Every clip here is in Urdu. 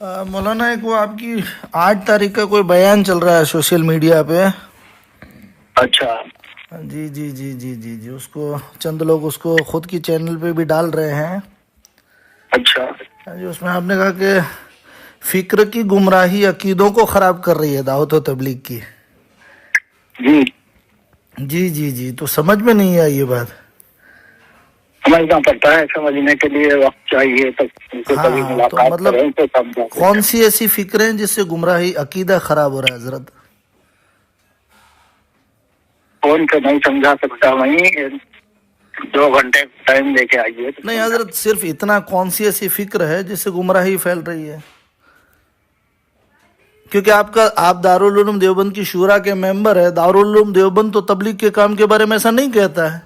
مولانا ایک وہ آپ کی 8 تاریخ کا کوئی بیان چل رہا ہے سوشل میڈیا پہ. اچھا جی جی جی جی جی جی اس کو چند لوگ اس کو خود کی چینل پہ بھی ڈال رہے ہیں. اچھا جی اس میں آپ نے کہا کہ فکر کی گمراہی عقیدوں کو خراب کر رہی ہے دعوت و تبلیغ کی. جی جی جی جی تو سمجھ میں نہیں آئی یہ بات. سمجھنا پڑتا ہے، سمجھنے کے لیے وقت چاہیے، تو ان سے کبھی ہاں تو ملاقات مطلب کریں تو سمجھا کون سی ایسی فکریں جس سے گمراہی عقیدہ خراب ہو رہا ہے حضرت؟ فون پہ نہیں سمجھا سکتا. وہیں 2 گھنٹے ٹائم لے کے آئیے تو نہیں سمجھا. حضرت صرف اتنا کون سی ایسی فکر ہے جس سے گمراہی پھیل رہی ہے؟ کیونکہ آپ دارالعلوم دیوبند کی شورا کے ممبر ہے. دارالعلوم دیوبند تو تبلیغ کے کام کے بارے میں ایسا نہیں کہتا ہے.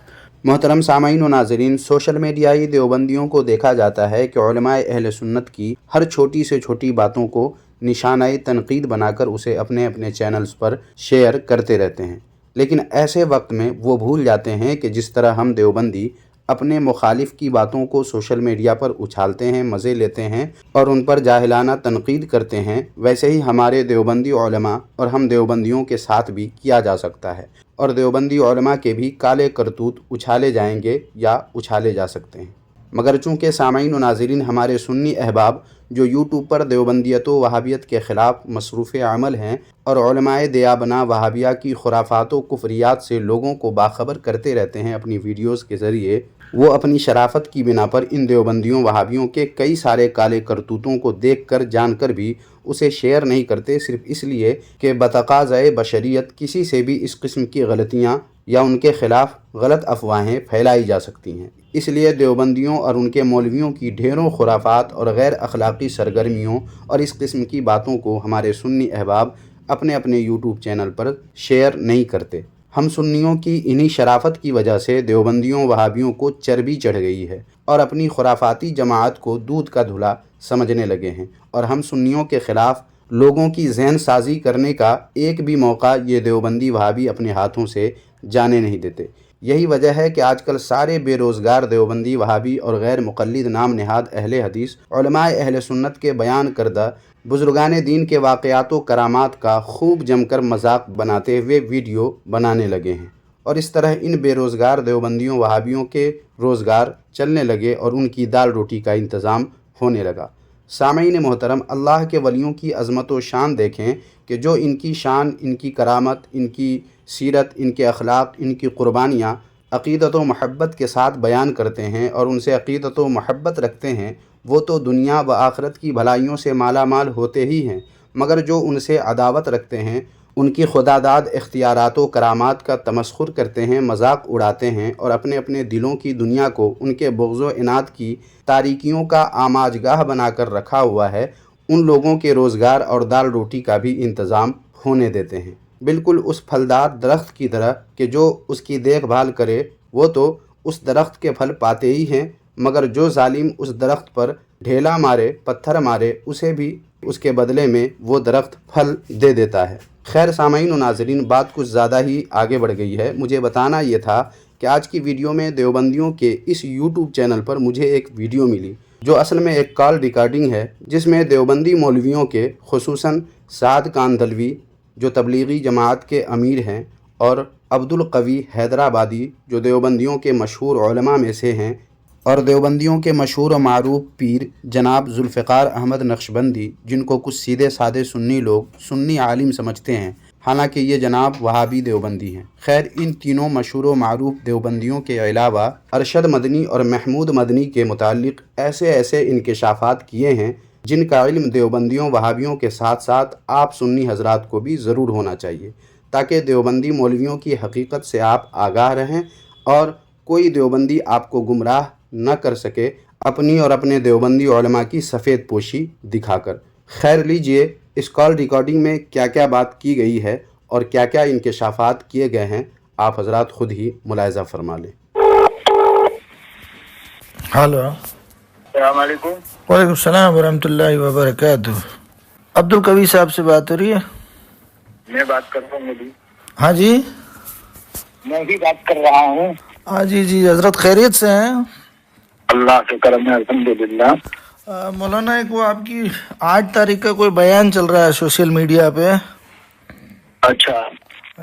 محترم سامعین و ناظرین، سوشل میڈیائی دیوبندیوں کو دیکھا جاتا ہے کہ علماء اہل سنت کی ہر چھوٹی سے چھوٹی باتوں کو نشانہ تنقید بنا کر اسے اپنے اپنے چینلز پر شیئر کرتے رہتے ہیں. لیکن ایسے وقت میں وہ بھول جاتے ہیں کہ جس طرح ہم دیوبندی اپنے مخالف کی باتوں کو سوشل میڈیا پر اچھالتے ہیں، مزے لیتے ہیں اور ان پر جاہلانہ تنقید کرتے ہیں، ویسے ہی ہمارے دیوبندی علماء اور ہم دیوبندیوں کے ساتھ بھی کیا جا سکتا ہے، اور دیوبندی علماء کے بھی کالے کرتوت اچھالے جائیں گے یا اچھالے جا سکتے ہیں. مگر چونکہ سامعین و ناظرین ہمارے سنی احباب جو یوٹیوب پر دیوبندیت و وہابیت کے خلاف مصروف عمل ہیں اور علماء دیابنا وہابیہ کی خرافات و کفریات سے لوگوں کو باخبر کرتے رہتے ہیں اپنی ویڈیوز کے ذریعے، وہ اپنی شرافت کی بنا پر ان دیوبندیوں وہابیوں کے کئی سارے کالے کرتوتوں کو دیکھ کر جان کر بھی اسے شیئر نہیں کرتے، صرف اس لیے کہ بتقاضۂ بشریت کسی سے بھی اس قسم کی غلطیاں یا ان کے خلاف غلط افواہیں پھیلائی جا سکتی ہیں. اس لیے دیوبندیوں اور ان کے مولویوں کی ڈھیروں خرافات اور غیر اخلاقی سرگرمیوں اور اس قسم کی باتوں کو ہمارے سنی احباب اپنے اپنے یوٹیوب چینل پر شیئر نہیں کرتے. ہم سنیوں کی انہی شرافت کی وجہ سے دیوبندیوں وہابیوں کو چربی چڑھ گئی ہے اور اپنی خرافاتی جماعت کو دودھ کا دھلا سمجھنے لگے ہیں، اور ہم سنیوں کے خلاف لوگوں کی ذہن سازی کرنے کا ایک بھی موقع یہ دیوبندی وہابی اپنے ہاتھوں سے جانے نہیں دیتے. یہی وجہ ہے کہ آج کل سارے بے روزگار دیوبندی وہابی اور غیر مقلد نام نہاد اہل حدیث علماء اہل سنت کے بیان کردہ بزرگان دین کے واقعات و کرامات کا خوب جم کر مذاق بناتے ہوئے ویڈیو بنانے لگے ہیں، اور اس طرح ان بے روزگار دیوبندیوں وہابیوں کے روزگار چلنے لگے اور ان کی دال روٹی کا انتظام ہونے لگا. سامعین محترم، اللہ کے ولیوں کی عظمت و شان دیکھیں کہ جو ان کی شان، ان کی کرامت، ان کی سیرت، ان کے اخلاق، ان کی قربانیاں عقیدت و محبت کے ساتھ بیان کرتے ہیں اور ان سے عقیدت و محبت رکھتے ہیں، وہ تو دنیا و آخرت کی بھلائیوں سے مالا مال ہوتے ہی ہیں. مگر جو ان سے عداوت رکھتے ہیں، ان کی خداداد اختیارات و کرامات کا تمسخر کرتے ہیں، مذاق اڑاتے ہیں اور اپنے اپنے دلوں کی دنیا کو ان کے بغض و عناد کی تاریکیوں کا آماج گاہ بنا کر رکھا ہوا ہے، ان لوگوں کے روزگار اور دال روٹی کا بھی انتظام ہونے دیتے ہیں. بالکل اس پھلدار درخت کی طرح کہ جو اس کی دیکھ بھال کرے وہ تو اس درخت کے پھل پاتے ہی ہیں، مگر جو ظالم اس درخت پر ڈھیلا مارے، پتھر مارے، اسے بھی اس کے بدلے میں وہ درخت پھل دے دیتا ہے. خیر سامعین و ناظرین، بات کچھ زیادہ ہی آگے بڑھ گئی ہے. مجھے بتانا یہ تھا کہ آج کی ویڈیو میں دیوبندیوں کے اس یوٹیوب چینل پر مجھے ایک ویڈیو ملی جو اصل میں ایک کال ریکارڈنگ ہے، جس میں دیوبندی مولویوں کے خصوصاً سعد کاندھلوی جو تبلیغی جماعت کے امیر ہیں اور عبدالقوی حیدرآبادی جو دیوبندیوں کے مشہور علماء میں سے ہیں، اور دیوبندیوں کے مشہور و معروف پیر جناب ذوالفقار احمد نقشبندی، جن کو کچھ سیدھے سادے سنی لوگ سنی عالم سمجھتے ہیں، حالانکہ یہ جناب وہابی دیوبندی ہیں. خیر ان تینوں مشہور و معروف دیوبندیوں کے علاوہ ارشد مدنی اور محمود مدنی کے متعلق ایسے ایسے انکشافات کیے ہیں جن کا علم دیوبندیوں وہابیوں کے ساتھ ساتھ آپ سنی حضرات کو بھی ضرور ہونا چاہیے، تاکہ دیوبندی مولویوں کی حقیقت سے آپ آگاہ رہیں اور کوئی دیوبندی آپ کو گمراہ نہ کر سکے اپنی اور اپنے دیوبندی علماء کی سفید پوشی دکھا کر. خیر لیجئے اس کال ریکارڈنگ میں کیا کیا بات کی گئی ہے اور کیا کیا انکشافات کیے گئے ہیں، آپ حضرات خود ہی ملاحظہ فرما لیں. ہلو، السلام علیکم. وعلیکم السلام ورحمۃ اللہ وبرکاتہ. عبدالقوی صاحب سے بات ہو رہی ہے؟ میں بات کر رہا ہوں. ہاں جی، میں بھی بات کر رہا ہوں. ہاں جی جی حضرت خیریت سے ہیں؟ اللہ کے کرم ہے الحمدللہ. مولانا ایک وہ آپ کی 8 تاریخ کا کوئی بیان چل رہا ہے سوشل میڈیا پہ. اچھا.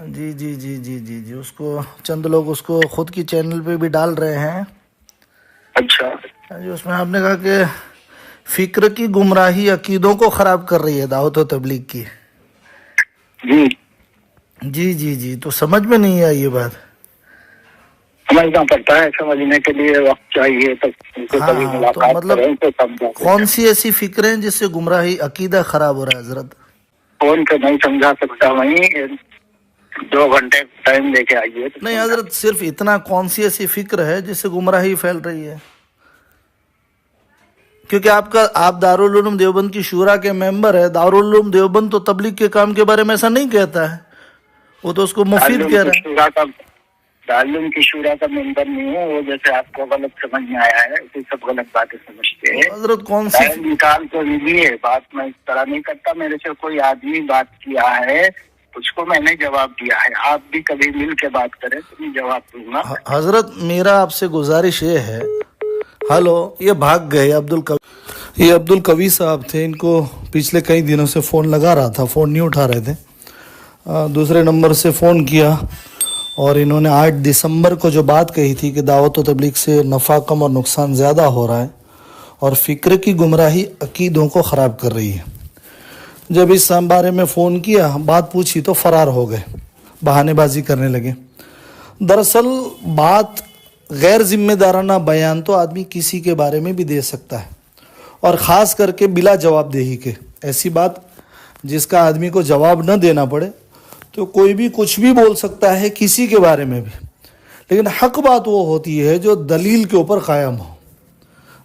جی جی جی جی جی جی اس کو چند لوگ اس کو خود کی چینل پہ بھی ڈال رہے ہیں. اچھا. جی اس میں آپ نے کہا کہ فکر کی گمراہی عقیدوں کو خراب کر رہی ہے دعوت و تبلیغ کی. جی جی جی جی تو سمجھ میں نہیں آئی یہ بات. سمجھنا پڑتا ہے, سمجھنے کے لیے وقت چاہیے, تو ان کو کبھی ہاں تو ملاقات مطلب کریں تو سمجھا. کون سی ایسی فکریں جس سے گمراہی عقیدہ خراب ہو رہا ہے حضرت؟ فون پہ نہیں سمجھا سکتا, وہیں 2 گھنٹے ٹائم لے کے آئیے. نہیں حضرت صرف اتنا کون سی ایسی فکر ہے جس سے گمراہی پھیل رہی ہے؟ کیونکہ آپ دارالعلوم دیوبند کی شورا کے ممبر ہے. دارالعلوم دیوبند تو تبلیغ کے کام کے بارے میں ایسا نہیں کہتا ہے, وہ تو اس کو مفید کہہ رہا ہے. تعلیم کی شورا کا ممبر نہیں ہوں, وہ جیسے آپ کو غلط سمجھ میں آیا ہے اسی سب غلط باتیں سمجھتے ہیں. حضرت کون سی ٹائم نکال تو لیجیے, بات میں اس طرح نہیں کرتا. میرے سے کوئی آدمی بات کیا ہے, اس کو میں نے جواب دیا ہے. آپ بھی کبھی مل کے بات کریں تو میں جواب دوں گا. حضرت میرا آپ سے گزارش یہ ہے. ہلو, یہ بھاگ گئے یہ عبد القوی صاحب تھے. ان کو پچھلے کئی دنوں سے فون لگا رہا تھا, فون نہیں اٹھا رہے تھے. دوسرے نمبر سے فون کیا اور انہوں نے 8 دسمبر کو جو بات کہی تھی کہ دعوت و تبلیغ سے نفع کم اور نقصان زیادہ ہو رہا ہے اور فکر کی گمراہی عقیدوں کو خراب کر رہی ہے. جب اس بارے میں فون کیا, بات پوچھی تو فرار ہو گئے, بہانے بازی کرنے لگے. دراصل بات غیر ذمہ دارانہ بیان تو آدمی کسی کے بارے میں بھی دے سکتا ہے, اور خاص کر کے بلا جواب دہی کے. ایسی بات جس کا آدمی کو جواب نہ دینا پڑے تو کوئی بھی کچھ بھی بول سکتا ہے کسی کے بارے میں بھی. لیکن حق بات وہ ہوتی ہے جو دلیل کے اوپر قائم ہو.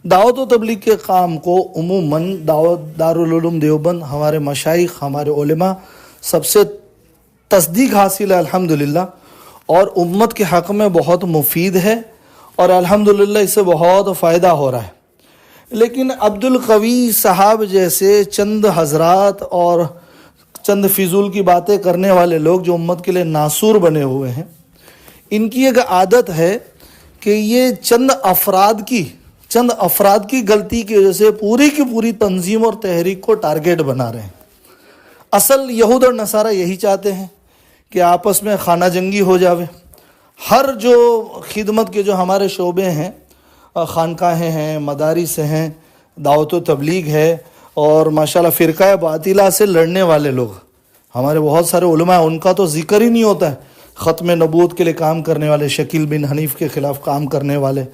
دعوت و تبلیغ کے کام کو عموماً دارالعلوم دیوبند, ہمارے مشائخ, ہمارے علماء سب سے تصدیق حاصل ہے الحمدللہ, اور امت کے حق میں بہت مفید ہے اور الحمدللہ اس سے بہت فائدہ ہو رہا ہے. لیکن عبد القوی صاحب جیسے چند حضرات اور چند فضول کی باتیں کرنے والے لوگ جو امت کے لیے ناسور بنے ہوئے ہیں, ان کی ایک عادت ہے کہ یہ چند افراد کی غلطی کی وجہ سے پوری کی پوری تنظیم اور تحریک کو ٹارگیٹ بنا رہے ہیں. اصل یہود اور نصارہ یہی چاہتے ہیں کہ آپس میں خانہ جنگی ہو جاوے. ہر جو خدمت کے جو ہمارے شعبے ہیں, خانقاہیں ہیں, مدارس ہیں, دعوت و تبلیغ ہے, اور ماشاءاللہ فرقہ باطلہ سے لڑنے والے لوگ ہمارے بہت سارے علماء, ان کا تو ذکر ہی نہیں ہوتا ہے. ختم نبوت کے لیے کام کرنے والے, شکیل بن حنیف کے خلاف کام کرنے والے,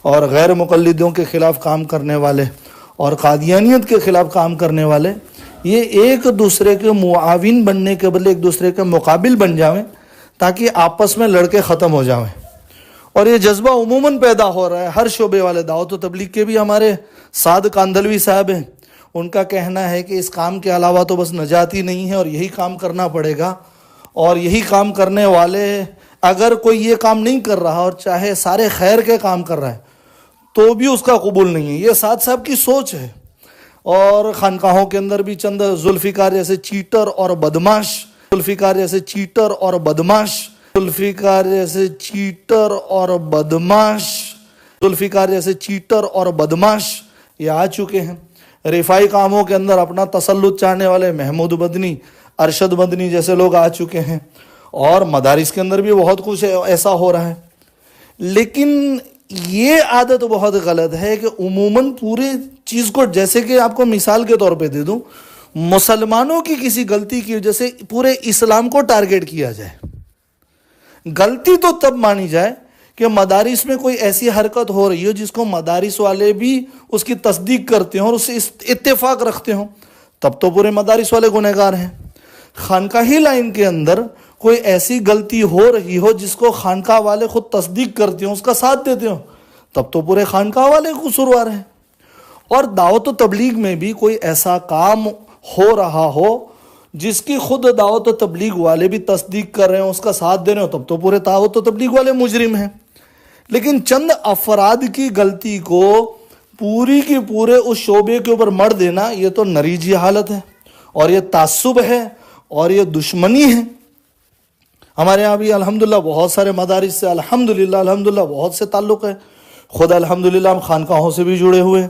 اور غیر مقلدوں کے خلاف کام کرنے والے, اور قادیانیت کے خلاف کام کرنے والے, یہ ایک دوسرے کے معاون بننے کے بدلے ایک دوسرے کے مقابل بن جاویں تاکہ آپس میں لڑکے ختم ہو جاویں. اور یہ جذبہ عموماً پیدا ہو رہا ہے ہر شعبے والے. دعوت و تبلیغ کے بھی ہمارے سعد کاندھلوی صاحب ہیں, ان کا کہنا ہے کہ اس کام کے علاوہ تو بس نجات ہی نہیں ہے اور یہی کام کرنا پڑے گا, اور یہی کام کرنے والے اگر کوئی یہ کام نہیں کر رہا اور چاہے سارے خیر کے کام کر رہا ہے تو بھی اس کا قبول نہیں ہے. یہ سعد صاحب کی سوچ ہے. اور خانقاہوں کے اندر بھی چند ذوالفقار جیسے چیٹر اور بدماش یہ آ چکے ہیں. رفائی کاموں کے اندر اپنا تسلط چاہنے والے محمود مدنی, ارشد مدنی جیسے لوگ آ چکے ہیں, اور مدارس کے اندر بھی بہت کچھ ایسا ہو رہا ہے. لیکن یہ عادت بہت غلط ہے کہ عموماً پوری چیز کو, جیسے کہ آپ کو مثال کے طور پہ دے دوں, مسلمانوں کی کسی غلطی کی وجہ سے پورے اسلام کو ٹارگیٹ کیا جائے. غلطی تو تب مانی جائے کہ مدارس میں کوئی ایسی حرکت ہو رہی ہو جس کو مدارس والے بھی اس کی تصدیق کرتے ہوں اور اس سے اتفاق رکھتے ہوں, تب تو پورے مدارس والے گنہگار ہیں. خانقاہی لائن کے اندر کوئی ایسی غلطی ہو رہی ہو جس کو خانقاہ والے خود تصدیق کرتے ہوں, اس کا ساتھ دیتے ہوں, تب تو پورے خانقاہ والے قصوروار ہیں. اور دعوت و تبلیغ میں بھی کوئی ایسا کام ہو رہا ہو جس کی خود دعوت و تبلیغ والے بھی تصدیق کر رہے ہیں, اس کا ساتھ دے رہے ہوں, تب تو پورے دعوت و تبلیغ والے مجرم ہیں. لیکن چند افراد کی غلطی کو پوری کی پورے اس شعبے کے اوپر مڑ دینا, یہ تو نریجی حالت ہے, اور یہ تعصب ہے, اور یہ دشمنی ہے. ہمارے یہاں بھی الحمدللہ بہت سارے مدارس سے الحمدللہ بہت سے تعلق ہے. خود الحمدللہ ہم خانقاہوں سے بھی جڑے ہوئے ہیں,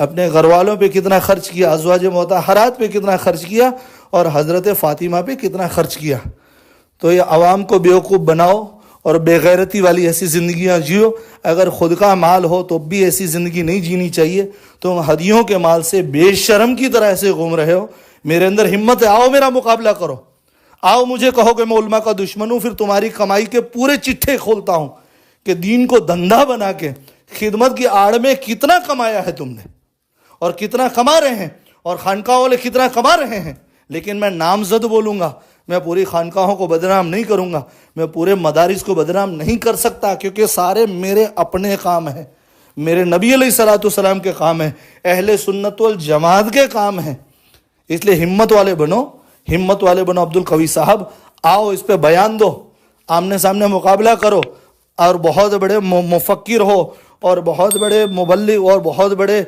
اپنے گھر والوں پہ کتنا خرچ کیا، ازواج مطہرات پہ کتنا خرچ کیا، اور حضرت فاطمہ پہ کتنا خرچ کیا. تو یہ عوام کو بیوقوف بناؤ اور بے غیرتی والی ایسی زندگیاں جیو. اگر خود کا مال ہو تو بھی ایسی زندگی نہیں جینی چاہیے. تم ہدیوں کے مال سے بے شرم کی طرح ایسے گھوم رہے ہو. میرے اندر ہمت ہے، آؤ میرا مقابلہ کرو. آؤ مجھے کہو کہ میں علماء کا دشمن ہوں، پھر تمہاری کمائی کے پورے چٹھے کھولتا ہوں کہ دین کو دھندا بنا کے خدمت کی آڑ میں کتنا کمایا ہے تم نے اور کتنا کما رہے ہیں، اور خانقاہ والے کتنا کما رہے ہیں. لیکن میں نامزد بولوں گا، میں پوری خانقاہوں کو بدنام نہیں کروں گا، میں پورے مدارس کو بدنام نہیں کر سکتا، کیونکہ سارے میرے اپنے کام ہیں، میرے نبی علیہ الصلوۃ والسلام کے کام ہیں، اہل سنت والجماعت کے کام ہیں. اس لیے ہمت والے بنو، ہمت والے بنو. عبد القوی صاحب آؤ، اس پہ بیان دو، آمنے سامنے مقابلہ کرو، اور بہت بڑے مفکر ہو اور بہت بڑے مبلغ اور بہت بڑے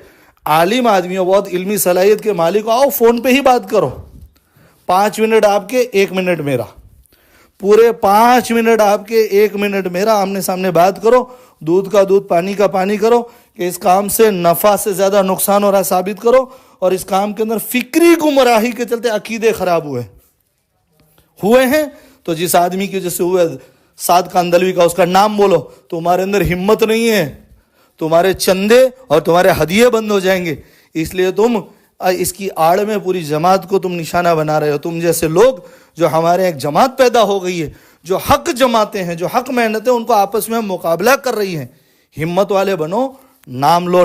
عالم آدمی ہو، بہت علمی صلاحیت کے مالک ہو، آؤ فون پہ ہی بات کرو. 5 منٹ آپ کے، 1 منٹ میرا، پورے 5 منٹ آپ کے، 1 منٹ میرا. آمنے سامنے بات کرو، دودھ کا دودھ پانی کا پانی کرو کہ اس کام سے نفع سے زیادہ نقصان ہو رہا ثابت کرو. اور اس کام کے اندر فکری گمراہی کے چلتے عقیدے خراب ہوئے ہیں. تو جس آدمی کی وجہ سے ہوئے، سعد کاندلوی کا، اس کا نام بولو. تمہارے اندر ہمت نہیں ہے، تمہارے چندے اور تمہارے ہدیے بند ہو جائیں گے. اس لیے تم اس کی آڑ میں پوری جماعت کو تم نشانہ بنا رہے ہو. تم جیسے لوگ جو ہمارے ایک جماعت پیدا ہو گئی ہے، جو حق جماعتیں ہیں، جو حق محنتیں، ان کو آپس میں مقابلہ کر رہی ہیں. ہمت والے بنو، نام لو،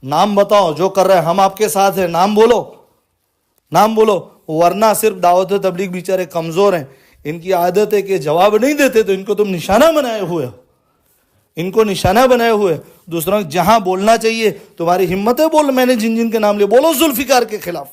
نام بتاؤ جو کر رہے ہیں. ہم آپ کے ساتھ ہیں، نام بولو. ورنہ صرف دعوت و تبلیغ بیچارے کمزور ہیں، ان کی عادت ہے کہ جواب نہیں دیتے، تو ان کو تم نشانہ بنائے ہوئے دوسروں جہاں بولنا چاہیے. تمہاری ہمت ہے، بول. میں نے جن کے نام لے، بولو ذوالفقار کے خلاف،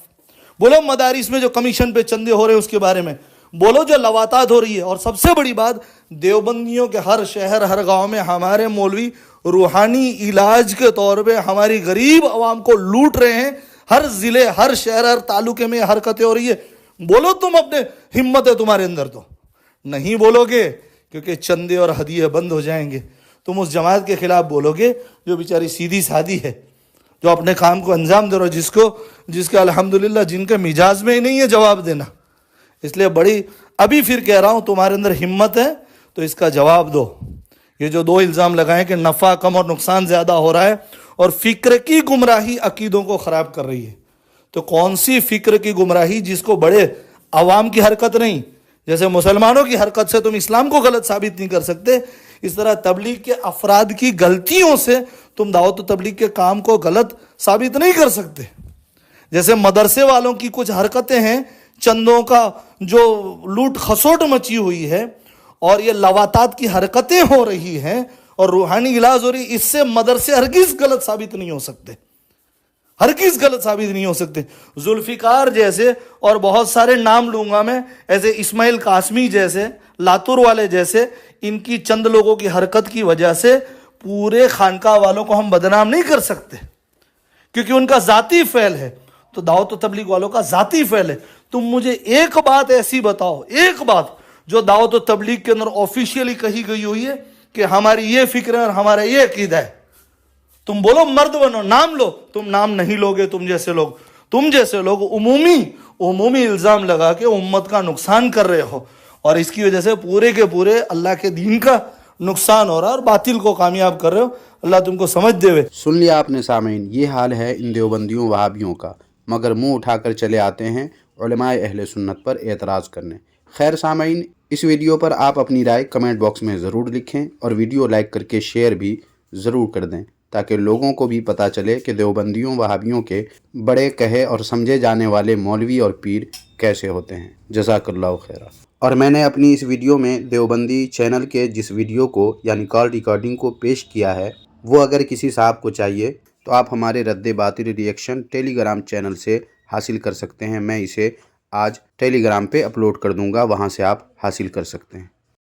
بولو مدارس میں جو کمیشن پہ چندے ہو رہے ہیں اس کے بارے میں بولو، جو لواطات ہو رہی ہے. اور سب سے بڑی بات، دیوبندیوں کے ہر شہر ہر گاؤں میں ہمارے مولوی روحانی علاج کے طور پہ ہماری غریب عوام کو لوٹ رہے ہیں. ہر ضلع، ہر شہر، ہر تعلقے میں حرکتیں ہو رہی ہے. بولو تم، اپنے ہمت ہے تمہارے اندر تو نہیں بولو گے، کیونکہ چندے اور ہدیے بند ہو جائیں گے. تم اس جماعت کے خلاف بولو گے جو بیچاری سیدھی سادی ہے، جو اپنے کام کو انجام دے رہا، جس کے الحمدللہ جن کے مزاج میں ہی نہیں ہے جواب دینا. اس لیے ابھی پھر کہہ رہا ہوں، تمہارے اندر ہمت ہے تو اس کا جواب دو. یہ جو 2 الزام لگائیں کہ نفع کم اور نقصان زیادہ ہو رہا ہے، اور فکر کی گمراہی عقیدوں کو خراب کر رہی ہے. تو کون سی فکر کی گمراہی جس کو بڑے عوام کی حرکت نہیں، جیسے مسلمانوں کی حرکت سے تم اسلام کو غلط ثابت نہیں کر سکتے، اس طرح تبلیغ کے افراد کی غلطیوں سے تم دعوت و تبلیغ کے کام کو غلط ثابت نہیں کر سکتے. جیسے مدرسے والوں کی کچھ حرکتیں ہیں، چندوں کا جو لوٹ خسوٹ مچی ہوئی ہے، اور یہ لواطات کی حرکتیں ہو رہی ہیں اور روحانی علاج ہو رہی، اس سے مدرسے ہرگز غلط ثابت نہیں ہو سکتے. ذوالفقار جیسے، اور بہت سارے نام لوں گا میں، ایسے اسماعیل قاسمی جیسے، لاتور والے جیسے، ان کی چند لوگوں کی حرکت کی وجہ سے پورے خانقاہ والوں کو ہم بدنام نہیں کر سکتے، کیونکہ ان کا ذاتی فعل ہے. تو دعوت و تبلیغ والوں کا ذاتی فعل ہے. تم مجھے ایک بات ایسی بتاؤ، ایک بات جو دعوت و تبلیغ کے اندر آفیشیلی کہی گئی ہوئی ہے کہ ہماری یہ فکر ہے اور ہمارا یہ عقیدہ ہے. تم بولو، مرد بنو، نام لو. تم نام نہیں لوگے. تم جیسے لوگ عمومی الزام لگا کے امت کا نقصان کر رہے ہو، اور اس کی وجہ سے پورے کے پورے اللہ کے دین کا نقصان ہو رہا ہے اور باطل کو کامیاب کر رہے ہو. اللہ تم کو سمجھ دے. سن لیا آپ نے سامعین، یہ حال ہے ان دیوبندیوں وہابیوں کا، مگر منہ اٹھا کر چلے آتے ہیں علماء اہل سنت پر اعتراض کرنے. خیر سامعین، اس ویڈیو پر آپ اپنی رائے کمنٹ باکس میں ضرور لکھیں، اور ویڈیو لائک کر کے شیئر بھی ضرور کر دیں، تاکہ لوگوں کو بھی پتہ چلے کہ دیوبندیوں وہابیوں کے بڑے کہے اور سمجھے جانے والے مولوی اور پیر کیسے ہوتے ہیں. جزاک اللہ خیرہ. اور میں نے اپنی اس ویڈیو میں دیوبندی چینل کے جس ویڈیو کو یعنی کال ریکارڈنگ کو پیش کیا ہے، وہ اگر کسی صاحب کو چاہیے تو آپ ہمارے رد باطل ریئیکشن ٹیلی گرام چینل سے حاصل کر سکتے ہیں. میں اسے آج ٹیلی گرام پہ اپلوڈ کر دوں گا، وہاں سے آپ حاصل کر سکتے ہیں.